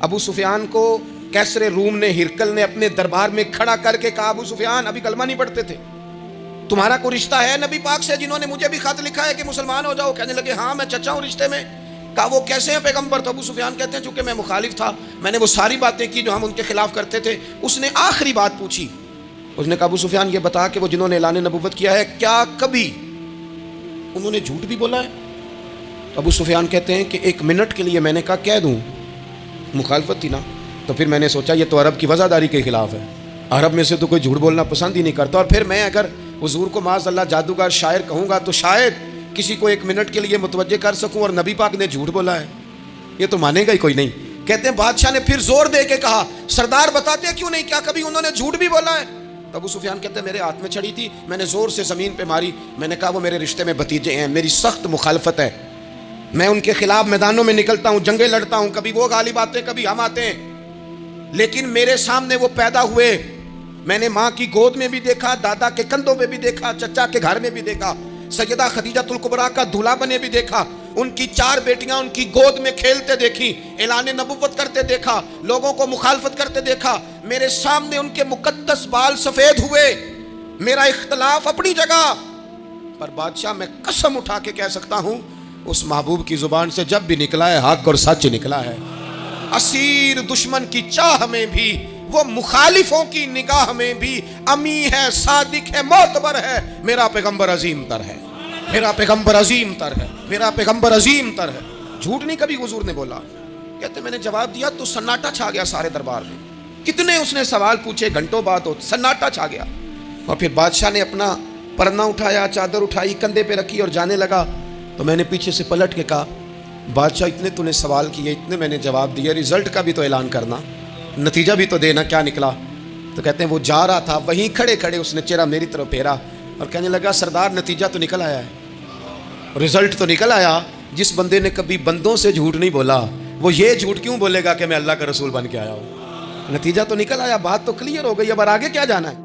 ابو سفیان کو کیسر روم نے، ہرکل نے اپنے دربار میں کھڑا کر کے کہا ابو سفیان ابھی کلمہ نہیں پڑھتے تھے، تمہارا کوئی رشتہ ہے نبی پاک سے جنہوں نے مجھے بھی خط لکھا ہے کہ مسلمان ہو جاؤ؟ کہنے لگے ہاں میں چچا ہوں رشتے میں۔ کہا وہ کیسے ہیں پیغمبر؟ تو ابو سفیان کہتے ہیں چونکہ میں مخالف تھا، میں نے وہ ساری باتیں کی جو ہم ان کے خلاف کرتے تھے۔ اس نے آخری بات پوچھی، اس نے کہا ابو سفیان یہ بتا کہ وہ جنہوں نے اعلان نبوت کیا ہے کیا کبھی انہوں نے جھوٹ بھی بولا ہے؟ ابو سفیان کہتے ہیں کہ 1 منٹ کے لیے میں نے کہا کہہ دوں، مخالفت تھی نا، تو پھر میں نے سوچا یہ تو عرب کی وزاداری کے خلاف ہے، عرب میں سے تو کوئی جھوٹ بولنا پسند ہی نہیں کرتا، اور پھر میں اگر حضور کو معاذ اللہ جادوگر شاعر کہوں گا تو شاید کسی کو 1 منٹ کے لیے متوجہ کر سکوں، اور نبی پاک نے جھوٹ بولا ہے، یہ تو مانے گا ہی کوئی نہیں۔ کہتے ہیں بادشاہ نے پھر زور دے کے کہا سردار بتاتے کیوں نہیں، کیا کبھی انہوں نے جھوٹ بھی بولا ہے؟ تو ابو سفیان کہتے ہیں میرے ہاتھ میں چھڑی تھی، میں نے زور سے زمین پہ ماری، میں نے کہا وہ میرے رشتے میں بھتیجے ہیں، میری سخت مخالفت ہے، میں ان کے خلاف میدانوں میں نکلتا ہوں، جنگیں لڑتا ہوں، کبھی وہ غالب آتے ہیں کبھی ہم آتے ہیں، لیکن میرے سامنے وہ پیدا ہوئے، میں نے ماں کی گود میں بھی دیکھا، دادا کے کندھوں میں بھی دیکھا، چچا کے گھر میں بھی دیکھا، سیدہ خدیجۃ الکبریٰ کا دولہا بنے بھی دیکھا، ان کی 4 بیٹیاں ان کی گود میں کھیلتے دیکھی، اعلان نبوت کرتے دیکھا، لوگوں کو مخالفت کرتے دیکھا، میرے سامنے ان کے مقدس بال سفید ہوئے، میرا اختلاف اپنی جگہ پر بادشاہ میں قسم اٹھا کے کہہ سکتا ہوں اس محبوب کی زبان سے جب بھی نکلا ہے حق اور سچ نکلا ہے۔ اسیر دشمن کی چاہ میں بھی، وہ مخالفوں کی نگاہ میں بھی امی ہے، صادق ہے، معتبر ہے، میرا پیغمبر عظیم تر ہے، میرا پیغمبر عظیم تر ہے، میرا پیغمبر عظیم تر ہے۔ جھوٹ نہیں کبھی حضور نے بولا۔ کہتے میں نے جواب دیا تو سناٹا چھا گیا سارے دربار میں، کتنے اس نے سوال پوچھے، گھنٹوں بعد سناٹا چھا گیا، اور پھر بادشاہ نے اپنا پرنا اٹھایا، چادر اٹھائی، کندھے پہ رکھی اور جانے لگا، تو میں نے پیچھے سے پلٹ کے کہا بادشاہ اتنے تو نے سوال کیے، اتنے میں نے جواب دیے، رزلٹ کا بھی تو اعلان کرنا، نتیجہ بھی تو دینا، کیا نکلا؟ تو کہتے ہیں وہ جا رہا تھا، وہیں کھڑے کھڑے اس نے چہرہ میری طرف پھیرا اور کہنے لگا سردار نتیجہ تو نکل آیا ہے، رزلٹ تو نکل آیا۔ جس بندے نے کبھی بندوں سے جھوٹ نہیں بولا وہ یہ جھوٹ کیوں بولے گا کہ میں اللہ کا رسول بن کے آیا ہوں؟ نتیجہ تو نکل آیا، بات تو کلیئر ہو گئی، اب آگے کیا جانا ہے؟